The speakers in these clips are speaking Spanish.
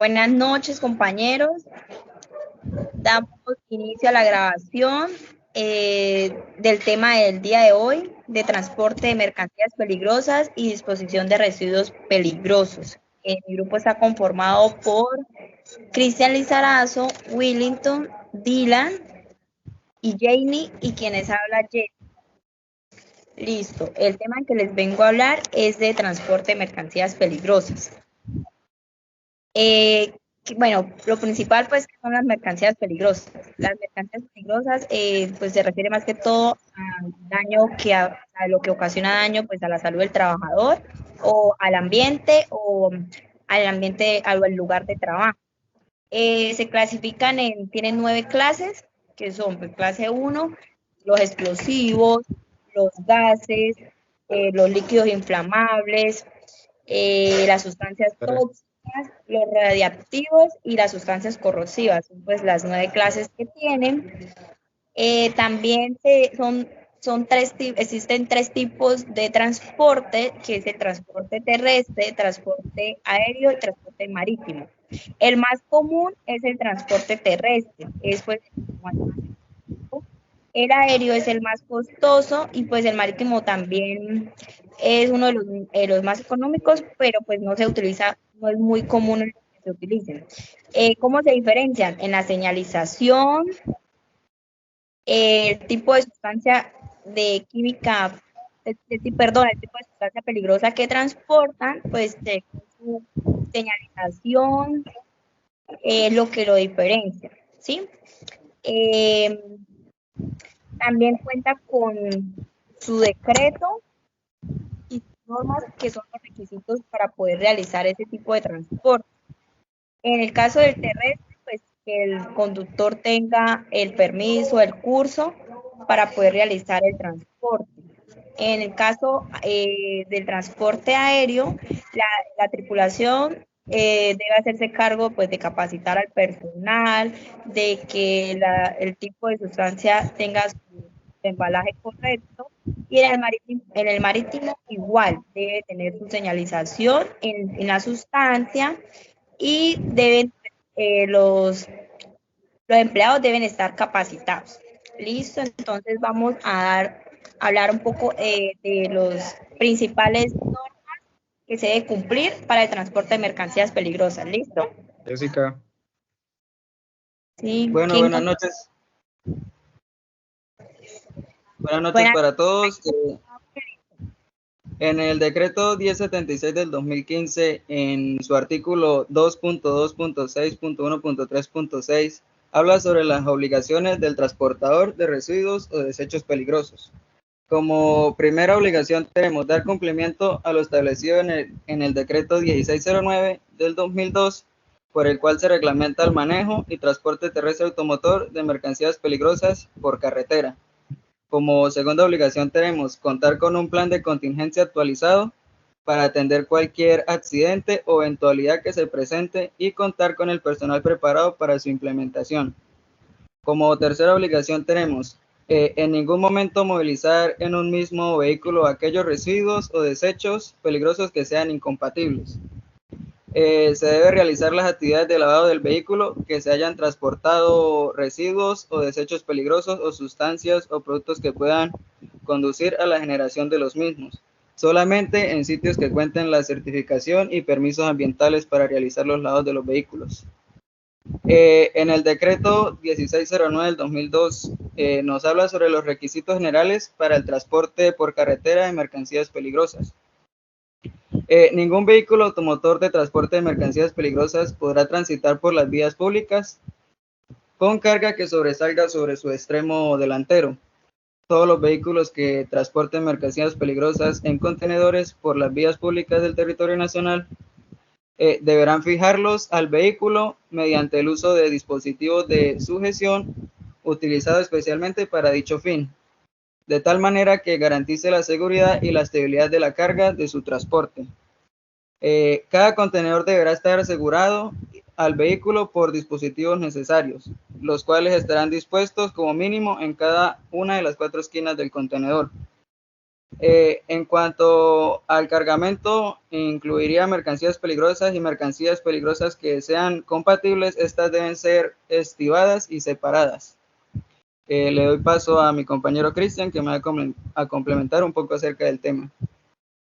Buenas noches, compañeros. Damos inicio a la grabación del tema del día de hoy, de transporte de mercancías peligrosas y disposición de residuos peligrosos. Mi grupo está conformado por Cristian Lizarazo, Willington, Dylan y Janie, y quienes habla Jenny. Listo. El tema que les vengo a hablar es de transporte de mercancías peligrosas. Bueno, lo principal pues son las mercancías peligrosas. Las mercancías peligrosas pues se refiere más que todo al daño a lo que ocasiona daño pues a la salud del trabajador o al ambiente al lugar de trabajo. Se clasifican tienen 9 clases, que son pues, clase 1, los explosivos, los gases, los líquidos inflamables, las sustancias tóxicas, los radiactivos y las sustancias corrosivas, son pues las 9 clases que tienen. También existen 3 tipos de transporte, que es el transporte terrestre, transporte aéreo y transporte marítimo. El más común es el transporte terrestre, es pues el aéreo es el más costoso y pues el marítimo también es uno de los más económicos, pero pues no se utiliza, no es muy común que se utilicen. ¿Cómo se diferencian? En la señalización, el tipo de sustancia de química, perdón, el tipo de sustancia peligrosa que transportan, pues su señalización es lo que lo diferencia, ¿sí? También cuenta con su decreto y normas que son los requisitos para poder realizar ese tipo de transporte. En el caso del terrestre, pues que el conductor tenga el permiso, el curso para poder realizar el transporte. En el caso del transporte aéreo, la tripulación debe hacerse cargo pues, de capacitar al personal, de que el tipo de sustancia tenga su embalaje correcto, y en el marítimo igual, debe tener su señalización en la sustancia y los empleados deben estar capacitados. Listo, entonces vamos a hablar un poco de los principales normas que se debe cumplir para el transporte de mercancías peligrosas. ¿Listo? Jessica. Sí, Bueno, buenas noches. Buenas noches para todos. En el decreto 1076 del 2015, en su artículo 2.2.6.1.3.6, habla sobre las obligaciones del transportador de residuos o desechos peligrosos. Como primera obligación tenemos dar cumplimiento a lo establecido en el decreto 1609 del 2002, por el cual se reglamenta el manejo y transporte terrestre automotor de mercancías peligrosas por carretera. Como segunda obligación tenemos contar con un plan de contingencia actualizado para atender cualquier accidente o eventualidad que se presente y contar con el personal preparado para su implementación. Como tercera obligación tenemos en ningún momento movilizar en un mismo vehículo aquellos residuos o desechos peligrosos que sean incompatibles. Se debe realizar las actividades de lavado del vehículo que se hayan transportado residuos o desechos peligrosos o sustancias o productos que puedan conducir a la generación de los mismos, solamente en sitios que cuenten la certificación y permisos ambientales para realizar los lavados de los vehículos. En el decreto 1609 del 2002 nos habla sobre los requisitos generales para el transporte por carretera de mercancías peligrosas. Ningún vehículo automotor de transporte de mercancías peligrosas podrá transitar por las vías públicas con carga que sobresalga sobre su extremo delantero. Todos los vehículos que transporten mercancías peligrosas en contenedores por las vías públicas del territorio nacional deberán fijarlos al vehículo mediante el uso de dispositivos de sujeción utilizados especialmente para dicho fin, de tal manera que garantice la seguridad y la estabilidad de la carga de su transporte. Cada contenedor deberá estar asegurado al vehículo por dispositivos necesarios, los cuales estarán dispuestos como mínimo en cada una de las 4 esquinas del contenedor. En cuanto al cargamento, incluiría mercancías peligrosas y mercancías peligrosas que sean compatibles. Estas deben ser estivadas y separadas. Le doy paso a mi compañero Cristian, que me va a complementar un poco acerca del tema.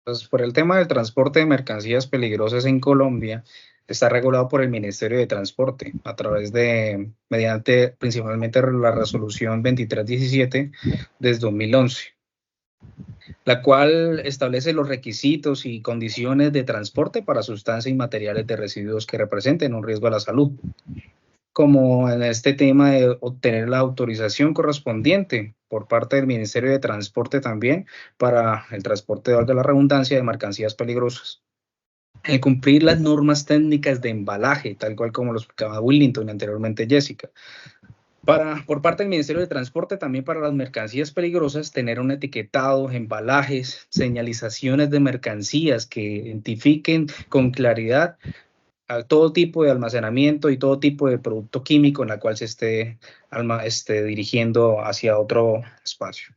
Pues por el tema del transporte de mercancías peligrosas en Colombia, está regulado por el Ministerio de Transporte a través de, mediante principalmente la resolución 2317 desde 2011, la cual establece los requisitos y condiciones de transporte para sustancias y materiales de residuos que representen un riesgo a la salud, como en este tema de obtener la autorización correspondiente por parte del Ministerio de Transporte también para el transporte, valga la redundancia, de mercancías peligrosas. El cumplir las normas técnicas de embalaje, tal cual como lo explicaba Willington y anteriormente Jessica. Por parte del Ministerio de Transporte, también para las mercancías peligrosas, tener un etiquetado, embalajes, señalizaciones de mercancías que identifiquen con claridad a todo tipo de almacenamiento y todo tipo de producto químico en la cual se esté dirigiendo hacia otro espacio.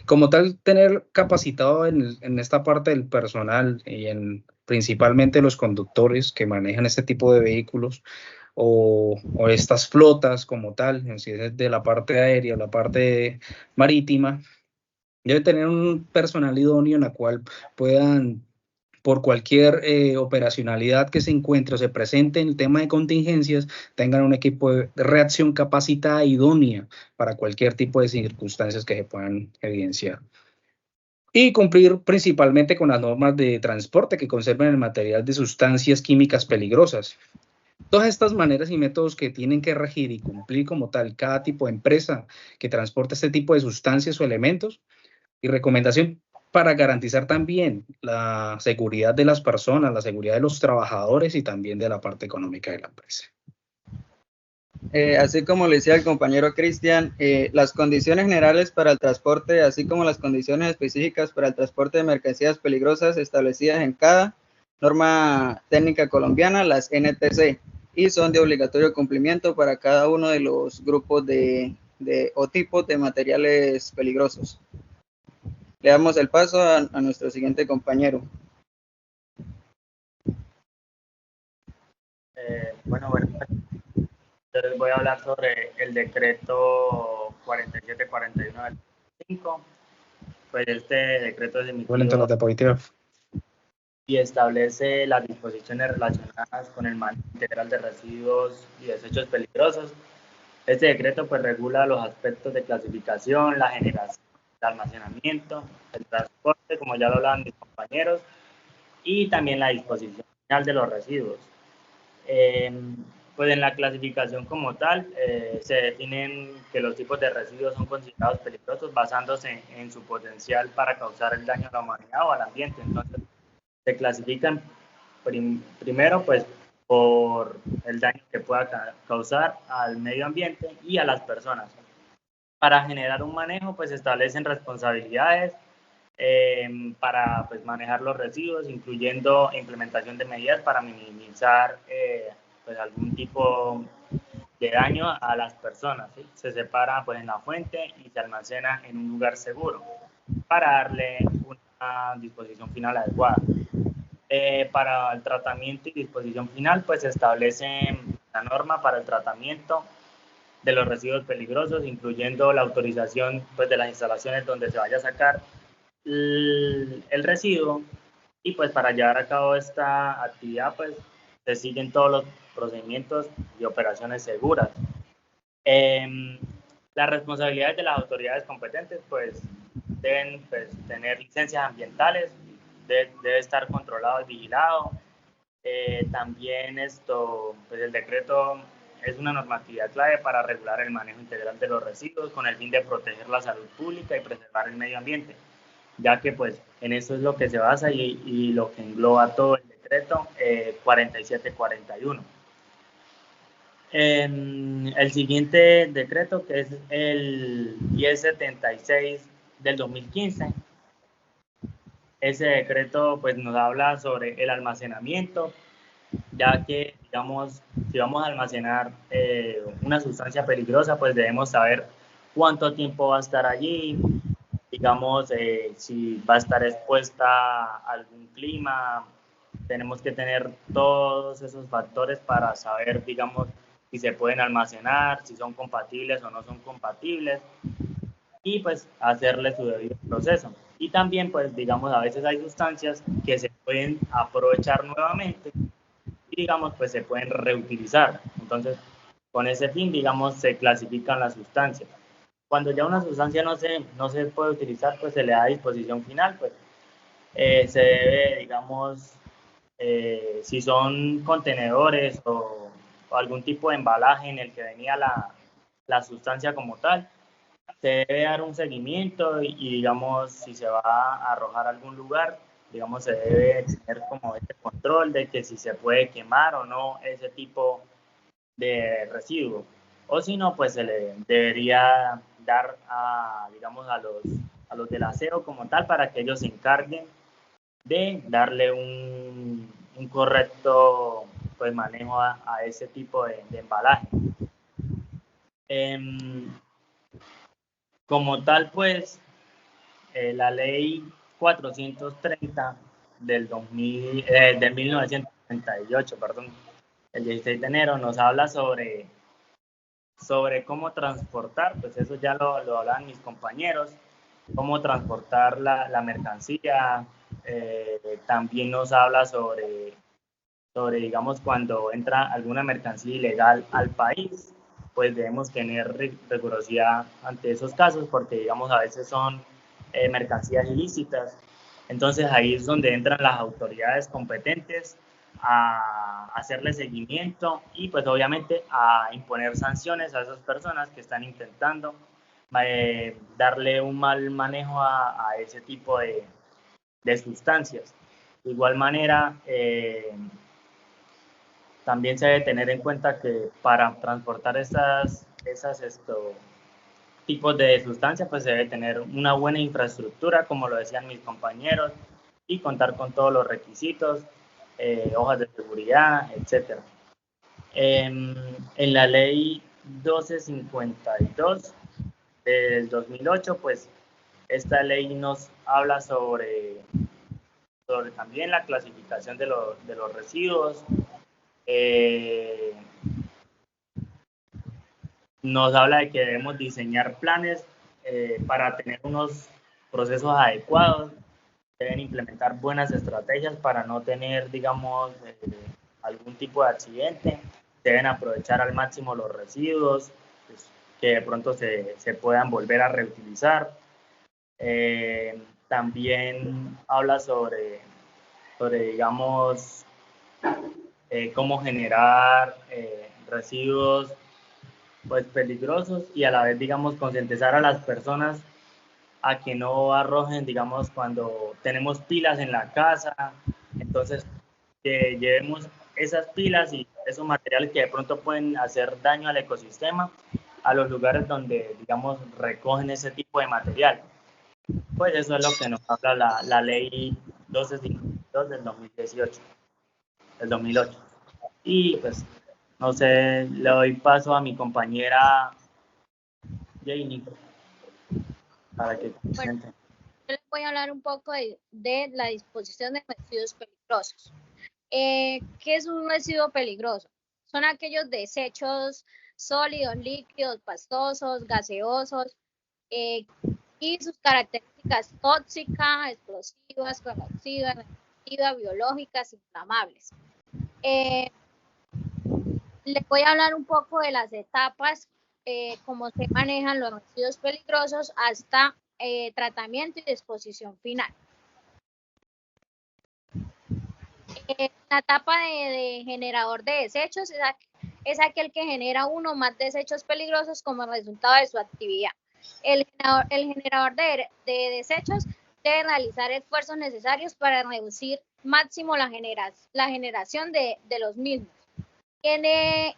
Como tal, tener capacitado en esta parte del personal y principalmente los conductores que manejan este tipo de vehículos o estas flotas como tal, si es de la parte aérea o la parte marítima, debe tener un personal idóneo en la cual puedan, por cualquier operacionalidad que se encuentre o se presente en el tema de contingencias, tengan un equipo de reacción capacitada e idónea para cualquier tipo de circunstancias que se puedan evidenciar. Y cumplir principalmente con las normas de transporte que conserven el material de sustancias químicas peligrosas. Todas estas maneras y métodos que tienen que regir y cumplir como tal cada tipo de empresa que transporte este tipo de sustancias o elementos, y recomendación para garantizar también la seguridad de las personas, la seguridad de los trabajadores y también de la parte económica de la empresa. Así como le decía el compañero Cristian, las condiciones generales para el transporte, así como las condiciones específicas para el transporte de mercancías peligrosas establecidas en cada norma técnica colombiana, las NTC, y son de obligatorio cumplimiento para cada uno de los grupos o tipos de materiales peligrosos. Le damos el paso a nuestro siguiente compañero. Bueno, yo les voy a hablar sobre el decreto 4741 del 2005. Pues este decreto es emitido y establece las disposiciones relacionadas con el manejo integral de residuos y desechos peligrosos. Este decreto pues regula los aspectos de clasificación, la generación, el almacenamiento, el transporte, como ya lo hablaban mis compañeros, y también la disposición final de los residuos. Pues en la clasificación como tal se definen que los tipos de residuos son considerados peligrosos basándose en su potencial para causar el daño a la humanidad o al ambiente. Entonces se clasifican primero pues por el daño que pueda causar al medio ambiente y a las personas. Para generar un manejo pues se establecen responsabilidades para pues, manejar los residuos, incluyendo implementación de medidas para minimizar pues, algún tipo de daño a las personas. ¿Sí? Se separa pues, en la fuente y se almacena en un lugar seguro para darle una disposición final adecuada. Para el tratamiento y disposición final, pues se establece la norma para el tratamiento de los residuos peligrosos, incluyendo la autorización pues, de las instalaciones donde se vaya a sacar el residuo, y pues para llevar a cabo esta actividad pues se siguen todos los procedimientos y operaciones seguras. Las responsabilidades de las autoridades competentes pues deben pues, tener licencias ambientales, debe estar controlado y vigilado. También pues el decreto es una normatividad clave para regular el manejo integral de los residuos con el fin de proteger la salud pública y preservar el medio ambiente, ya que pues en eso es lo que se basa y lo que engloba todo el decreto 4741. El siguiente decreto, que es el 1076 del 2015, ese decreto pues nos habla sobre el almacenamiento, ya que digamos si vamos a almacenar una sustancia peligrosa pues debemos saber cuánto tiempo va a estar allí y digamos, si va a estar expuesta a algún clima. Tenemos que tener todos esos factores para saber, digamos, si se pueden almacenar, si son compatibles o no son compatibles, y pues hacerle su debido proceso. Y también, pues, digamos, a veces hay sustancias que se pueden aprovechar nuevamente y, digamos, pues se pueden reutilizar. Entonces, con ese fin, digamos, se clasifican las sustancias. Cuando ya una sustancia no se puede utilizar, pues se le da a disposición final, pues se debe, digamos, si son contenedores o algún tipo de embalaje en el que venía la sustancia como tal, se debe dar un seguimiento y, digamos, si se va a arrojar a algún lugar, digamos, se debe tener como este control de que si se puede quemar o no ese tipo de residuo. O si no, pues se le debería dar a, digamos, a los del aseo como tal para que ellos se encarguen de darle un correcto pues, manejo a ese tipo de embalaje. Como tal, pues, la ley 430 de 1938, perdón, el 16 de enero, nos habla sobre cómo transportar, pues eso ya lo hablan mis compañeros, cómo transportar la mercancía. También nos habla sobre, digamos, cuando entra alguna mercancía ilegal al país, pues debemos tener rigurosidad ante esos casos, porque, digamos, a veces son mercancías ilícitas. Entonces ahí es donde entran las autoridades competentes a hacerle seguimiento y pues obviamente a imponer sanciones a esas personas que están intentando darle un mal manejo a ese tipo de sustancias. De igual manera, también se debe tener en cuenta que para transportar estos tipos de sustancias, pues se debe tener una buena infraestructura, como lo decían mis compañeros, y contar con todos los requisitos, hojas de seguridad, etc. En la ley 1252 del 2008, pues esta ley nos habla sobre también la clasificación de los residuos. Nos habla de que debemos diseñar planes para tener unos procesos adecuados, deben implementar buenas estrategias para no tener, digamos, algún tipo de accidente, deben aprovechar al máximo los residuos, pues, que de pronto se puedan volver a reutilizar. También habla sobre digamos, cómo generar residuos pues peligrosos y a la vez, digamos, concientizar a las personas a que no arrojen, digamos, cuando tenemos pilas en la casa, entonces que llevemos esas pilas y esos materiales que de pronto pueden hacer daño al ecosistema a los lugares donde, digamos, recogen ese tipo de material. Pues eso es lo que nos habla la ley 1252 del 2018, del 2008. Y pues, no sé, le doy paso a mi compañera Janie para que comente. Bueno, yo les voy a hablar un poco de la disposición de residuos peligrosos. ¿Qué es un residuo peligroso? Son aquellos desechos sólidos, líquidos, pastosos, gaseosos, y sus características tóxicas, explosivas, corrosivas, reactivas, biológicas, inflamables. Les voy a hablar un poco de las etapas, cómo se manejan los residuos peligrosos hasta tratamiento y disposición final. La etapa de generador de desechos es aquel que genera uno o más desechos peligrosos como resultado de su actividad. El generador de desechos debe realizar esfuerzos necesarios para reducir máximo la generación de los mismos. Tiene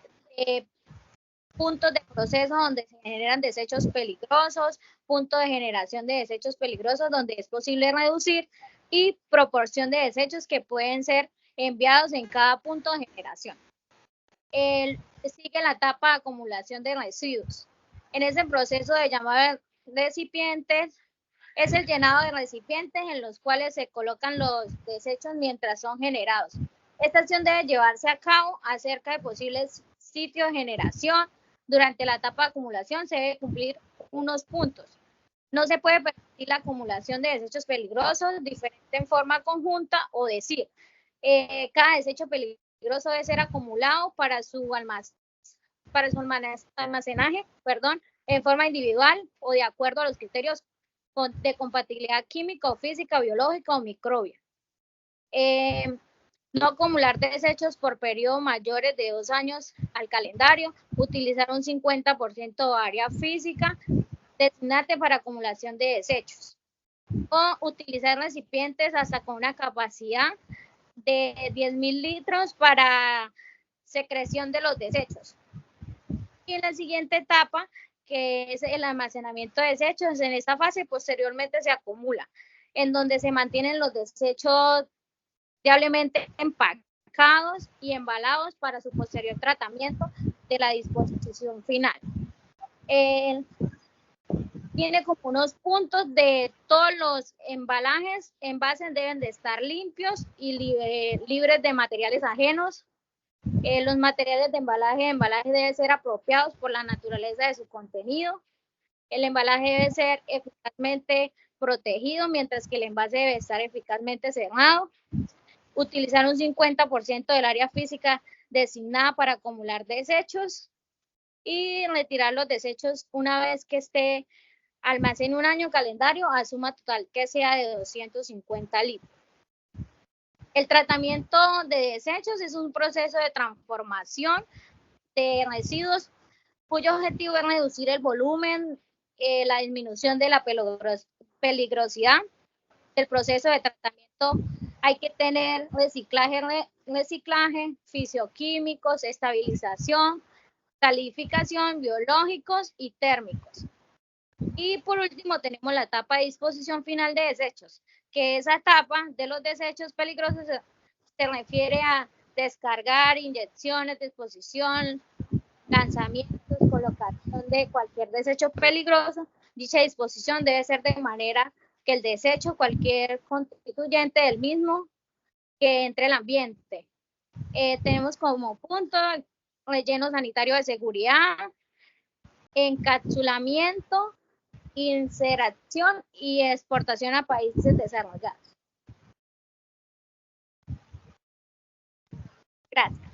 puntos de proceso donde se generan desechos peligrosos, puntos de generación de desechos peligrosos donde es posible reducir y proporción de desechos que pueden ser enviados en cada punto de generación. Sigue la etapa de acumulación de residuos. En ese proceso de llamado recipientes es el llenado de recipientes en los cuales se colocan los desechos mientras son generados. Esta acción debe llevarse a cabo acerca de posibles sitios de generación. Durante la etapa de acumulación se debe cumplir unos puntos. No se puede permitir la acumulación de desechos peligrosos diferente en forma conjunta, o decir, cada desecho peligroso debe ser acumulado para su almacenaje, en forma individual o de acuerdo a los criterios de compatibilidad química o física, biológica o microbia. No acumular desechos por periodos mayores de 2 años al calendario, utilizar un 50% de área física destinada para acumulación de desechos, o utilizar recipientes hasta con una capacidad de 10.000 litros para secreción de los desechos. Y en la siguiente etapa, que es el almacenamiento de desechos, en esta fase posteriormente se acumula, en donde se mantienen los desechos diablemente empacados y embalados para su posterior tratamiento de la disposición final. Tiene como unos puntos de todos los envases deben de estar limpios y libres de materiales ajenos. Los materiales de embalaje deben ser apropiados por la naturaleza de su contenido. El embalaje debe ser eficazmente protegido, mientras que el envase debe estar eficazmente cerrado. Utilizar un 50% del área física designada para acumular desechos y retirar los desechos una vez que esté almacén un año calendario a suma total que sea de 250 litros. El tratamiento de desechos es un proceso de transformación de residuos cuyo objetivo es reducir el volumen, la disminución de la peligrosidad del proceso de tratamiento. Hay que tener reciclaje, fisioquímicos, estabilización, calificación, biológicos y térmicos. Y por último tenemos la etapa de disposición final de desechos, que esa etapa de los desechos peligrosos se refiere a descargar, inyecciones, disposición, lanzamientos, colocación de cualquier desecho peligroso. Dicha disposición debe ser de manera que el desecho, cualquier constituyente del mismo, que entre al ambiente. Tenemos como punto relleno sanitario de seguridad, encapsulamiento, incineración y exportación a países desarrollados. Gracias.